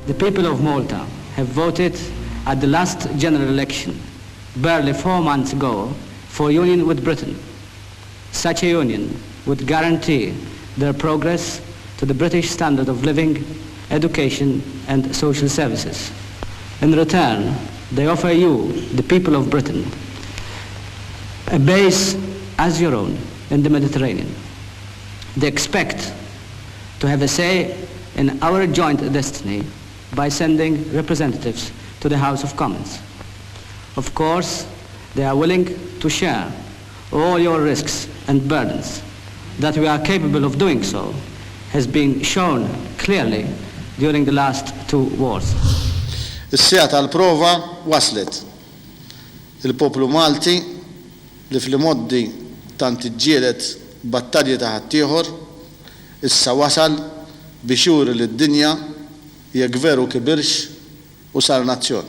The people of Malta have voted at the last general election, barely 4 months ago, for union with Britain. Such a union would guarantee their progress to the British standard of living, education and social services. In return, they offer you, the people of Britain, a base as your own in the Mediterranean. They expect to have a say in our joint destiny by sending representatives to the House of Commons. Of course, they are willing to share all your risks and burdens. That we are capable of doing so has been shown clearly during the last 2 wars. Is-sija tal-prova waslet. Il-poplu Malti li fl-modi tant iġġieled battalji ta' ħaddieħor issa wasal biex juri lid-dinja jekk veru kibirx u sar nazzjon.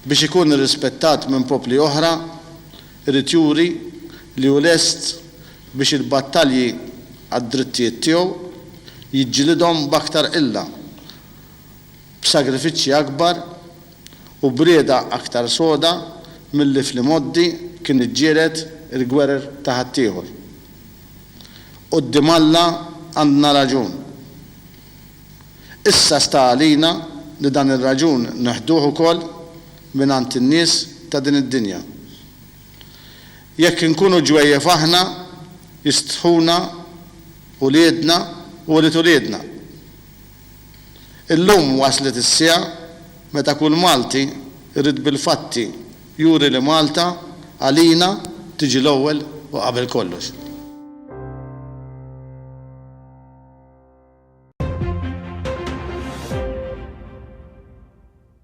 Biex ikun irrispettat minn popli oħra, irid juri li hu lest biex il-battalji għad-drittijiet tiegħu jiġġielidhom b'aktar qilla, b'sagrifiċċji akbar u brieda aktar soda milli fl-modi kien iġġieled il-gwerer ta' ħaddieħor. Quddiem Alla għandna raġun. Issa sta għalina li dan ir-raġun neħduh ukoll mingħand in-nies ta' din id-dinja. Jekk inkunu ġwejjef aħna, jistħuna uliedna u ulid uliedna. Illum waslet is-sija meta kull Malti irid bil-fatti juri li Malta għalina tiġi l-ewwel u qabel kollox.